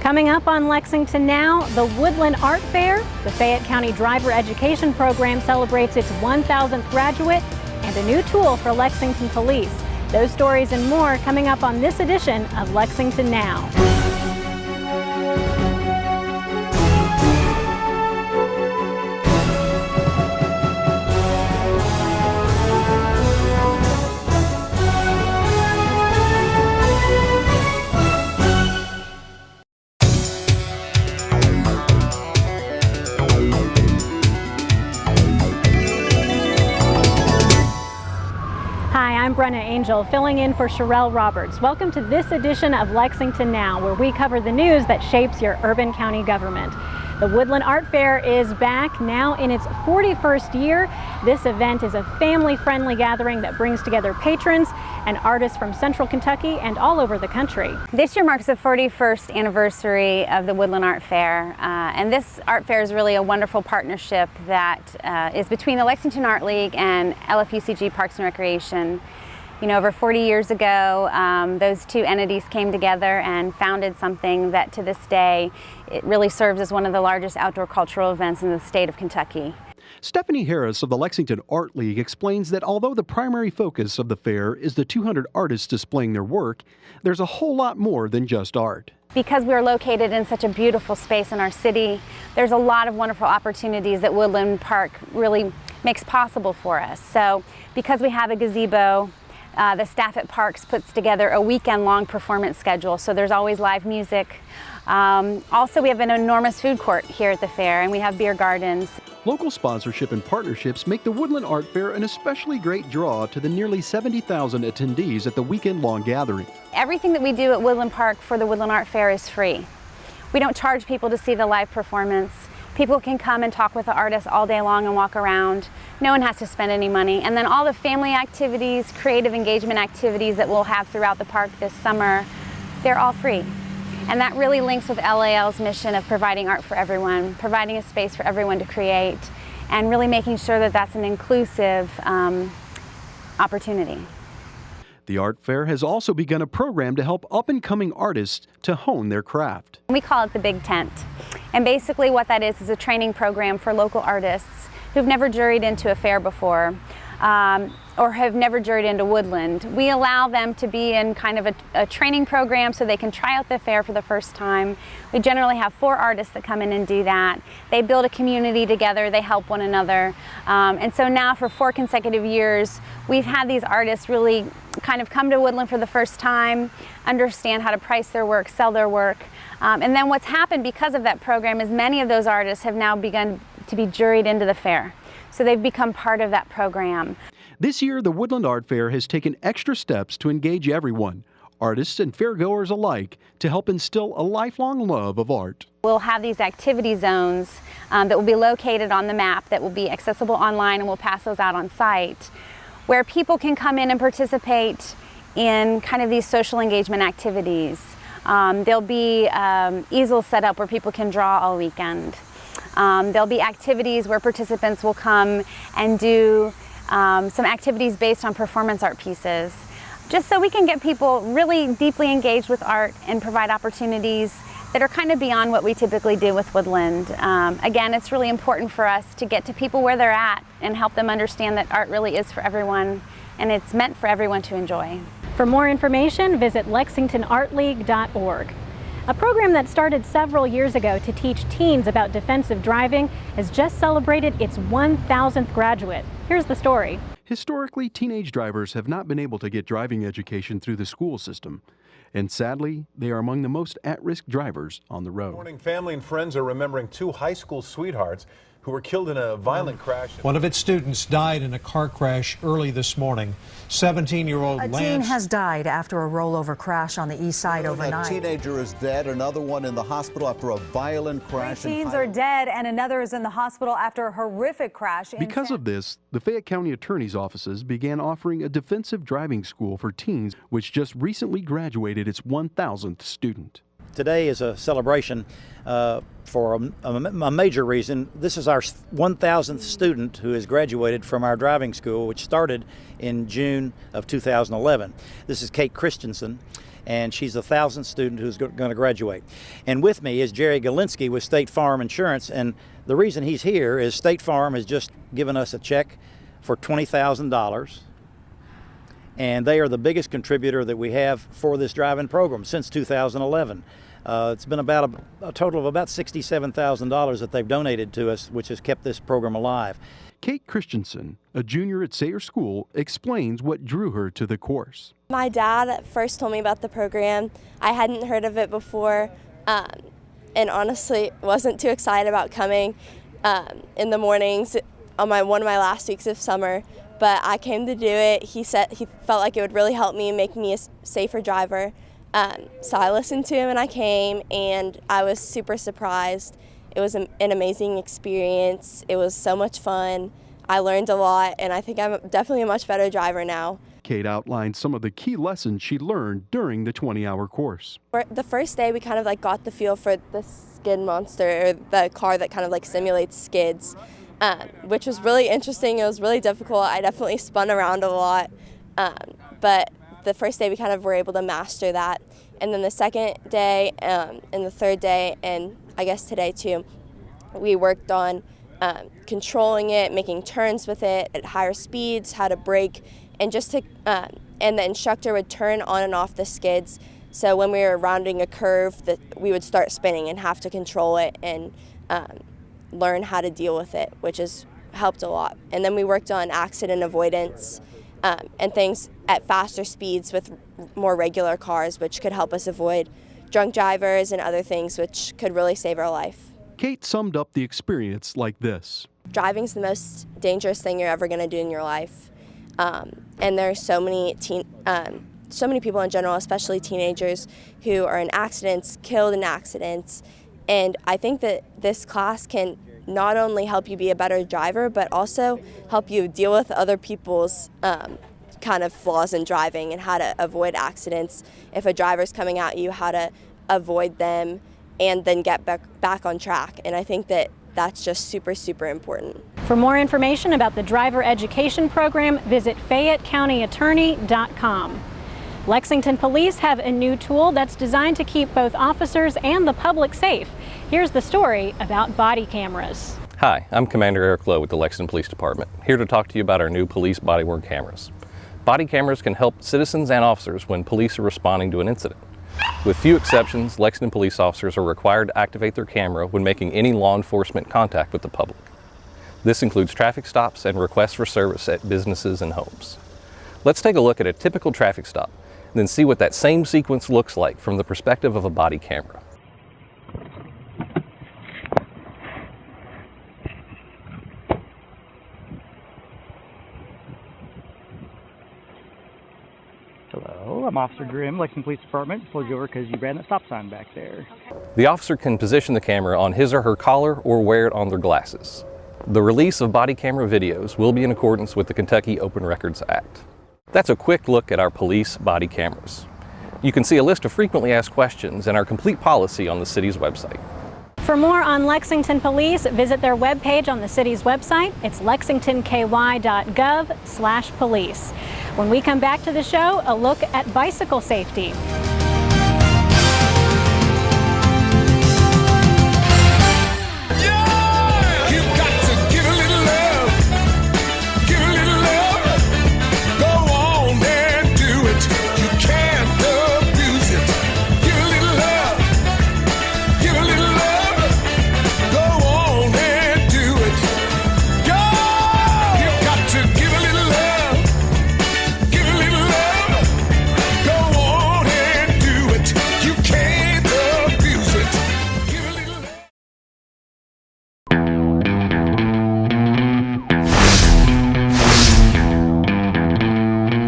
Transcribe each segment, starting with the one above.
Coming up on Lexington Now, the Woodland Art Fair. The Fayette County Driver Education Program celebrates its 1,000th graduate, and a new tool for Lexington Police. Those stories and more coming up on this edition of Lexington Now. Hi, I'm Brenna Angel, filling in for Sherelle Roberts. Welcome to this edition of Lexington Now, where we cover the news that shapes your urban county government. The Woodland Art Fair is back, now in its 41st year. This event is a family-friendly gathering that brings together patrons and artists from Central Kentucky and all over the country. This year marks the 41st anniversary of the Woodland Art Fair, and this art fair is really a wonderful partnership that is between the Lexington Art League and LFUCG Parks and Recreation. You know, over 40 years ago, those two entities came together and founded something that to this day, it really serves as one of the largest outdoor cultural events in the state of Kentucky. Stephanie Harris of the Lexington Art League explains that although the primary focus of the fair is the 200 artists displaying their work, there's a whole lot more than just art. Because we're located in such a beautiful space in our city, there's a lot of wonderful opportunities that Woodland Park really makes possible for us. So because we have a gazebo, the staff at Parks puts together a weekend-long performance schedule, so there's always live music. Also, we have an enormous food court here at the fair, and we have beer gardens. Local sponsorship and partnerships make the Woodland Art Fair an especially great draw to the nearly 70,000 attendees at the weekend-long gathering. Everything that we do at Woodland Park for the Woodland Art Fair is free. We don't charge people to see the live performance. People can come and talk with the artists all day long and walk around. No one has to spend any money. And then all the family activities, creative engagement activities that we'll have throughout the park this summer, they're all free. And that really links with LAL's mission of providing art for everyone, providing a space for everyone to create, and really making sure that that's an inclusive opportunity. The art fair has also begun a program to help up-and-coming artists to hone their craft. We call it the Big Tent. And basically what that is a training program for local artists who've never juried into a fair before, or have never juried into Woodland. We allow them to be in kind of a training program so they can try out the fair for the first time. We generally have 4 artists that come in and do that. They build a community together, they help one another. And so now for 4 consecutive years, we've had these artists really kind of come to Woodland for the first time, understand how to price their work, sell their work. And then what's happened because of that program is many of those artists have now begun to be juried into the fair. So they've become part of that program. This year, the Woodland Art Fair has taken extra steps to engage everyone, artists and fairgoers alike, to help instill a lifelong love of art. We'll have these activity zones that will be located on the map that will be accessible online, and we'll pass those out on site, where people can come in and participate in kind of these social engagement activities. There'll be easels set up where people can draw all weekend. There'll be activities where participants will come and do some activities based on performance art pieces, just so we can get people really deeply engaged with art and provide opportunities that are kind of beyond what we typically do with Woodland. Again, it's really important for us to get to people where they're at and help them understand that art really is for everyone, and it's meant for everyone to enjoy. For more information, visit lexingtonartleague.org. A program that started several years ago to teach teens about defensive driving has just celebrated its 1,000th graduate. Here's the story. Historically, teenage drivers have not been able to get driving education through the school system. And sadly, they are among the most at-risk drivers on the road. Good morning. Family and friends are remembering 2 high school sweethearts who were killed in a violent crash. One of its students died in a car crash early this morning. 17-year-old Lance. A teen has died after a rollover crash on the east side overnight. A teenager is dead. Another one in the hospital after a violent crash. 3 teens are dead and another is in the hospital after a horrific crash. Because of this, the Fayette County Attorney's offices began offering a defensive driving school for teens, which just recently graduated its 1,000th student. Today is a celebration for a major reason. This is our 1,000th student who has graduated from our driving school, which started in June of 2011. This is Kate Christensen, and she's the 1,000th student who's going to graduate. And with me is Jerry Galinsky with State Farm Insurance, and the reason he's here is State Farm has just given us a check for $20,000, and they are the biggest contributor that we have for this drive-in program since 2011. It's been about a total of about $67,000 that they've donated to us, which has kept this program alive. Kate Christensen, a junior at Sayre School, explains what drew her to the course. My dad first told me about the program. I hadn't heard of it before, and honestly wasn't too excited about coming in the mornings on one of my last weeks of summer. But I came to do it. He said he felt like it would really help me and make me a safer driver. So I listened to him and I came, and I was super surprised. It was an amazing experience. It was so much fun. I learned a lot, and I think I'm definitely a much better driver now. Kate outlined some of the key lessons she learned during the 20-hour course. For the first day, we kind of got the feel for the skid monster, or the car that kind of simulates skids, which was really interesting. It was really difficult. I definitely spun around a lot, but the first day we kind of were able to master that. And then the second day and the third day, and I guess today too, we worked on controlling it, making turns with it at higher speeds, how to brake, and and the instructor would turn on and off the skids. So when we were rounding a curve, we would start spinning and have to control it and learn how to deal with it, which has helped a lot. And then we worked on accident avoidance and things at faster speeds with more regular cars, which could help us avoid drunk drivers and other things, which could really save our life. Kate summed up the experience like this. Driving's the most dangerous thing you're ever going to do in your life. And there's so many people in general, especially teenagers, who are in accidents, killed in accidents. And I think that this class can not only help you be a better driver, but also help you deal with other people's kind of flaws in driving and how to avoid accidents. If a driver's coming at you, how to avoid them and then get back on track. And I think that that's just super, super important. For more information about the driver education program, visit FayetteCountyAttorney.com. Lexington Police have a new tool that's designed to keep both officers and the public safe. Here's the story about body cameras. Hi, I'm Commander Eric Lowe with the Lexington Police Department, here to talk to you about our new police body-worn cameras. Body cameras can help citizens and officers when police are responding to an incident. With few exceptions, Lexington police officers are required to activate their camera when making any law enforcement contact with the public. This includes traffic stops and requests for service at businesses and homes. Let's take a look at a typical traffic stop, and then see what that same sequence looks like from the perspective of a body camera. Hello, I'm Officer Grimm, Lexington Police Department. Pulled you over because you ran that stop sign back there. The officer can position the camera on his or her collar or wear it on their glasses. The release of body camera videos will be in accordance with the Kentucky Open Records Act. That's a quick look at our police body cameras. You can see a list of frequently asked questions and our complete policy on the city's website. For more on Lexington Police, visit their webpage on the city's website. It's lexingtonky.gov/police. When we come back to the show, a look at bicycle safety.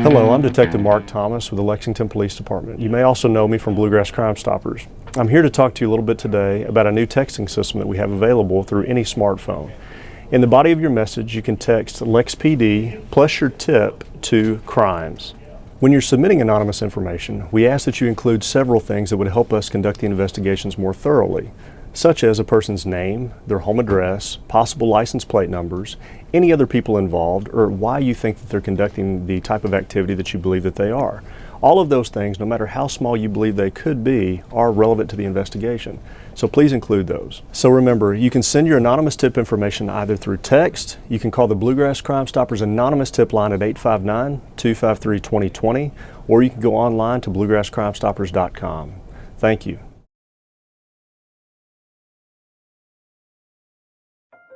Hello, I'm Detective Mark Thomas with the Lexington Police Department. You may also know me from Bluegrass Crime Stoppers. I'm here to talk to you a little bit today about a new texting system that we have available through any smartphone. In the body of your message, you can text LexPD plus your tip to crimes. When you're submitting anonymous information, we ask that you include several things that would help us conduct the investigations more thoroughly, such as a person's name, their home address, possible license plate numbers, any other people involved, or why you think that they're conducting the type of activity that you believe that they are. All of those things, no matter how small you believe they could be, are relevant to the investigation. So please include those. So remember, you can send your anonymous tip information either through text, you can call the Bluegrass Crime Stoppers anonymous tip line at 859-253-2020, or you can go online to bluegrasscrimestoppers.com. Thank you.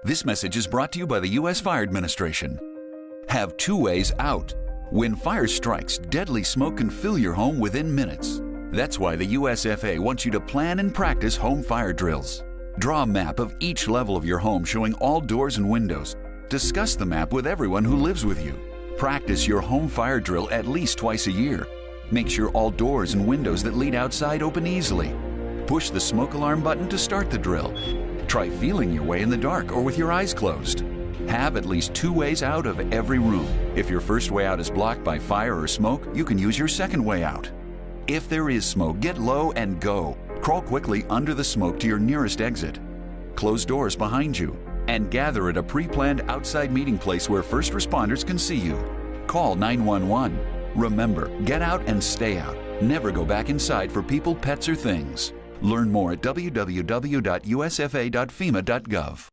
This message is brought to you by the U.S. Fire Administration. Have two ways out. When fire strikes, deadly smoke can fill your home within minutes. That's why the USFA wants you to plan and practice home fire drills. Draw a map of each level of your home showing all doors and windows. Discuss the map with everyone who lives with you. Practice your home fire drill at least twice a year. Make sure all doors and windows that lead outside open easily. Push the smoke alarm button to start the drill. Try feeling your way in the dark or with your eyes closed. Have at least two ways out of every room. If your first way out is blocked by fire or smoke, you can use your second way out. If there is smoke, get low and go. Crawl quickly under the smoke to your nearest exit. Close doors behind you and gather at a pre-planned outside meeting place where first responders can see you. Call 911. Remember, get out and stay out. Never go back inside for people, pets, or things. Learn more at www.usfa.fema.gov.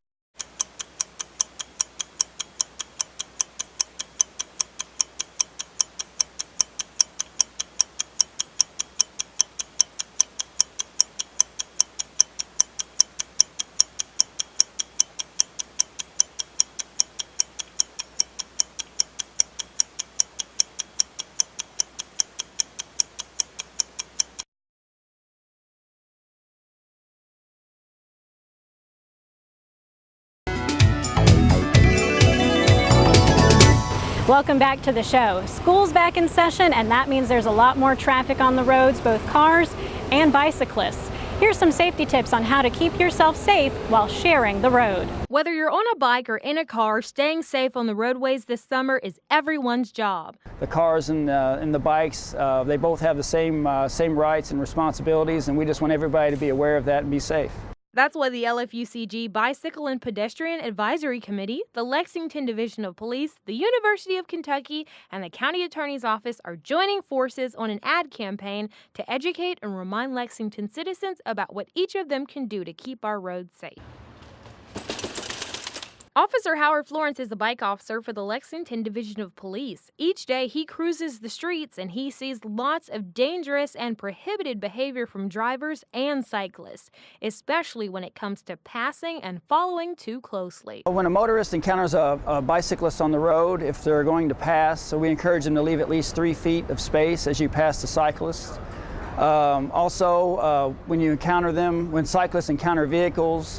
Welcome back to the show. School's back in session, and that means there's a lot more traffic on the roads, both cars and bicyclists. Here's some safety tips on how to keep yourself safe while sharing the road. Whether you're on a bike or in a car, staying safe on the roadways this summer is everyone's job. The cars and the bikes, they both have the same rights and responsibilities, and we just want everybody to be aware of that and be safe. That's why the LFUCG Bicycle and Pedestrian Advisory Committee, the Lexington Division of Police, the University of Kentucky, and the County Attorney's Office are joining forces on an ad campaign to educate and remind Lexington citizens about what each of them can do to keep our roads safe. Officer Howard Florence is a bike officer for the Lexington Division of Police. Each day he cruises the streets and he sees lots of dangerous and prohibited behavior from drivers and cyclists, especially when it comes to passing and following too closely. When a motorist encounters a bicyclist on the road, if they're going to pass, so we encourage them to leave at least 3 feet of space as you pass the cyclist. Also, when you encounter them, when cyclists encounter vehicles,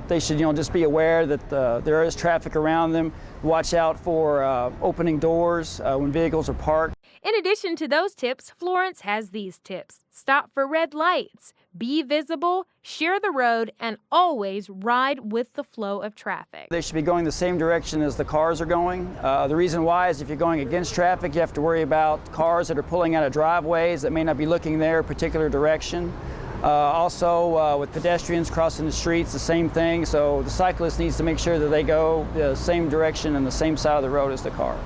they should, just be aware that there is traffic around them. Watch out for opening doors when vehicles are parked. In addition to those tips, Florence has these tips. Stop for red lights, be visible, share the road, and always ride with the flow of traffic. They should be going the same direction as the cars are going. The reason why is if you're going against traffic, you have to worry about cars that are pulling out of driveways that may not be looking their particular direction. Also, with pedestrians crossing the streets, the same thing. So the cyclist needs to make sure that they go the same direction and the same side of the road as the car.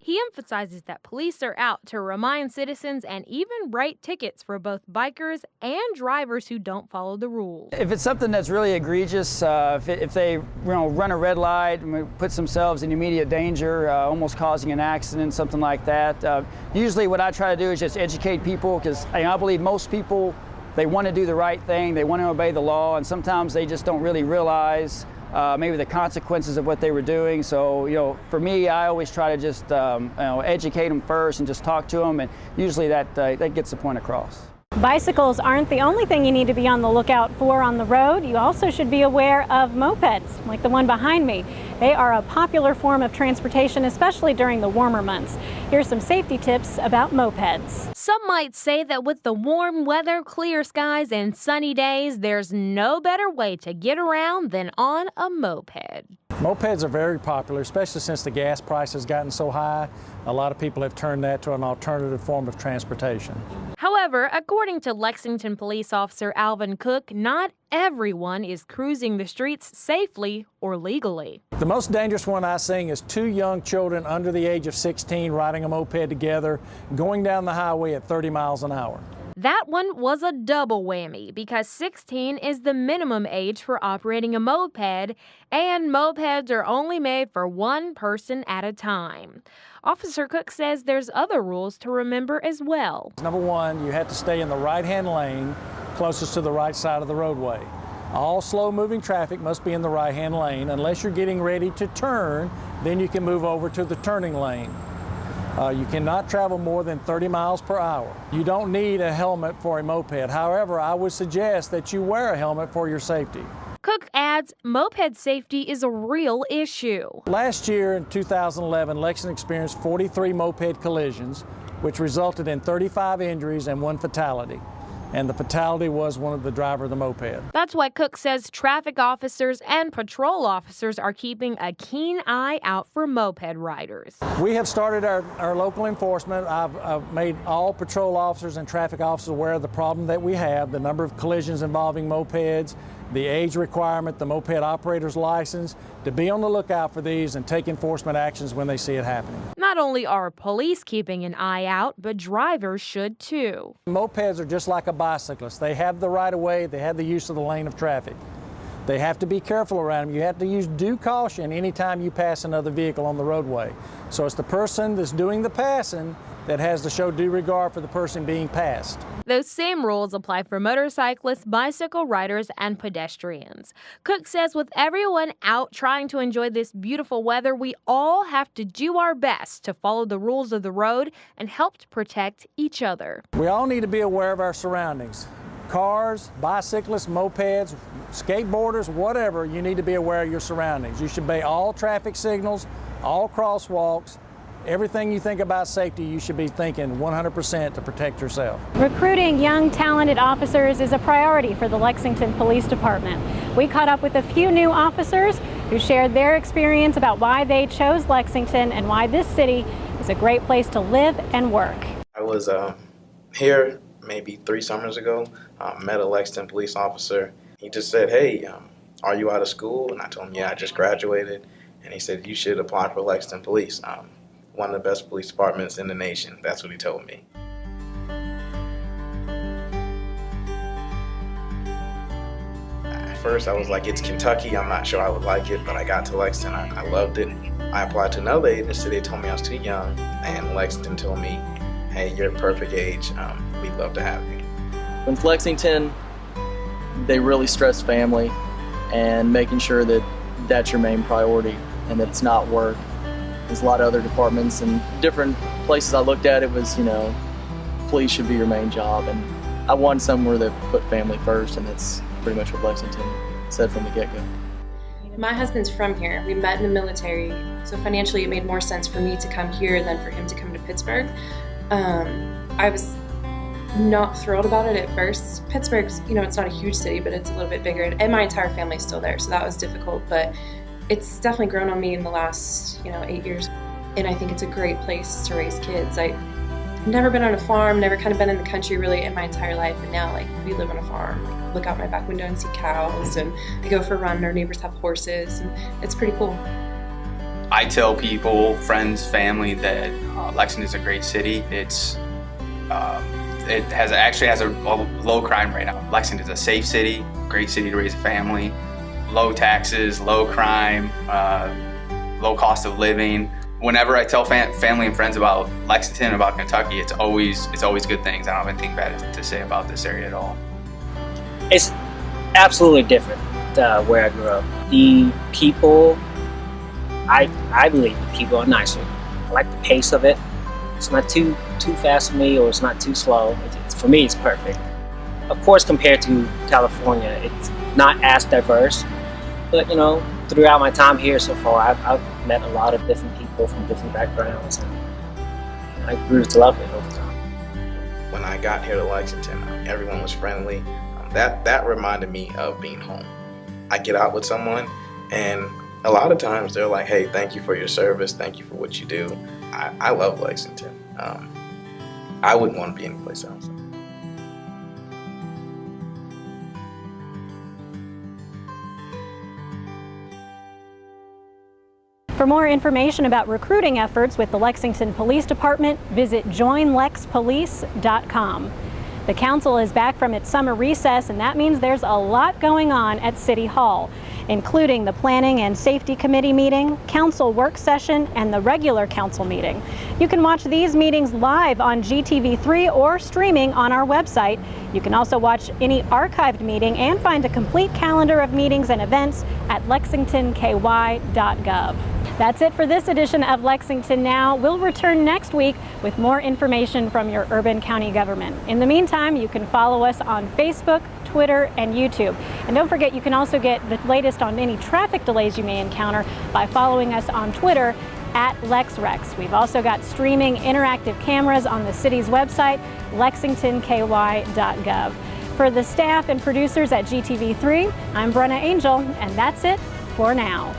He emphasizes that police are out to remind citizens and even write tickets for both bikers and drivers who don't follow the rules. If it's something that's really egregious, if they run a red light and puts themselves in immediate danger, almost causing an accident, something like that, usually what I try to do is just educate people, because I believe most people, they want to do the right thing, they want to obey the law, and sometimes they just don't really realize maybe the consequences of what they were doing. So, for me, I always try to just educate them first and just talk to them, and usually that gets the point across. Bicycles aren't the only thing you need to be on the lookout for on the road. You also should be aware of mopeds, like the one behind me. They are a popular form of transportation, especially during the warmer months. Here's some safety tips about mopeds. Some might say that with the warm weather, clear skies, and sunny days, there's no better way to get around than on a moped. Mopeds are very popular, especially since the gas price has gotten so high. A lot of people have turned that to an alternative form of transportation. However, according to Lexington police officer Alvin Cook, not everyone is cruising the streets safely or legally. The most dangerous one I've seen is 2 young children under the age of 16 riding a moped together, going down the highway at 30 miles an hour. That one was a double whammy because 16 is the minimum age for operating a moped, and mopeds are only made for one person at a time. Officer Cook says there's other rules to remember as well. Number 1, you have to stay in the right-hand lane closest to the right side of the roadway. All slow-moving traffic must be in the right-hand lane. Unless you're getting ready to turn, then you can move over to the turning lane. You cannot travel more than 30 miles per hour. You don't need a helmet for a moped. However, I would suggest that you wear a helmet for your safety. Cook adds moped safety is a real issue. Last year in 2011, Lexington experienced 43 moped collisions, which resulted in 35 injuries and 1 fatality. And the fatality was one of the driver of the moped. That's why Cook says traffic officers and patrol officers are keeping a keen eye out for moped riders. We have started our local enforcement. I've made all patrol officers and traffic officers aware of the problem that we have, the number of collisions involving mopeds, the age requirement, the moped operator's license, to be on the lookout for these and take enforcement actions when they see it happening. Not only are police keeping an eye out, but drivers should too. Mopeds are just like a bicyclist. They have the right of way, they have the use of the lane of traffic. They have to be careful around them. You have to use due caution anytime you pass another vehicle on the roadway. So it's the person that's doing the passing that has to show due regard for the person being passed. Those same rules apply for motorcyclists, bicycle riders, and pedestrians. Cook says with everyone out trying to enjoy this beautiful weather, we all have to do our best to follow the rules of the road and help to protect each other. We all need to be aware of our surroundings. Cars, bicyclists, mopeds, skateboarders, whatever, you need to be aware of your surroundings. You should obey all traffic signals, all crosswalks. Everything you think about safety, you should be thinking 100% to protect yourself. Recruiting young, talented officers is a priority for the Lexington Police Department. We caught up with a few new officers who shared their experience about why they chose Lexington and why this city is a great place to live and work. I was here maybe 3 summers ago, met a Lexington police officer. He just said, hey, are you out of school? And I told him, yeah, I just graduated. And he said, you should apply for Lexington Police. One of the best police departments in the nation. That's what he told me. At first I was like, it's Kentucky, I'm not sure I would like it, but I got to Lexington, I loved it. I applied to another agency, they told me I was too young, and Lexington told me, hey, you're the perfect age, we'd love to have you. With Lexington, they really stress family and making sure that that's your main priority and that it's not work. There's a lot of other departments and different places I looked at, it was, police should be your main job. And I wanted somewhere that put family first, and that's pretty much what Lexington said from the get-go. My husband's from here. We met in the military, so financially it made more sense for me to come here than for him to come to Pittsburgh. I was not thrilled about it at first. Pittsburgh's, it's not a huge city, but it's a little bit bigger, and my entire family's still there, so that was difficult, but it's definitely grown on me in the last, 8 years. And I think it's a great place to raise kids. I've never been on a farm, never kind of been in the country really in my entire life. And now we live on a farm. Look out my back window and see cows, and I go for a run, our neighbors have horses, and it's pretty cool. I tell people, friends, family, that Lexington is a great city. It actually has a low crime rate. Lexington is a safe city, great city to raise a family. Low taxes, low crime, low cost of living. Whenever I tell family and friends about Lexington, about Kentucky, it's always good things. I don't have anything bad to say about this area at all. It's absolutely different where I grew up. The people, I believe the people are nicer. I like the pace of it. It's not too fast for me, or it's not too slow. For me, it's perfect. Of course, compared to California, it's not as diverse. But throughout my time here so far, I've met a lot of different people from different backgrounds, and I grew to love it over time. When I got here to Lexington, everyone was friendly. That reminded me of being home. I get out with someone, and a lot of times they're like, hey, thank you for your service, thank you for what you do. I love Lexington. I wouldn't want to be anyplace else. For more information about recruiting efforts with the Lexington Police Department, visit joinlexpolice.com. The council is back from its summer recess, and that means there's a lot going on at City Hall, including the Planning and Safety Committee meeting, council work session, and the regular council meeting. You can watch these meetings live on GTV3 or streaming on our website. You can also watch any archived meeting and find a complete calendar of meetings and events at lexingtonky.gov. That's it for this edition of Lexington Now. We'll return next week with more information from your urban county government. In the meantime, you can follow us on Facebook, Twitter, and YouTube. And don't forget, you can also get the latest on any traffic delays you may encounter by following us on Twitter at LexRex. We've also got streaming interactive cameras on the city's website, lexingtonky.gov. For the staff and producers at GTV3, I'm Brenna Angel, and that's it for now.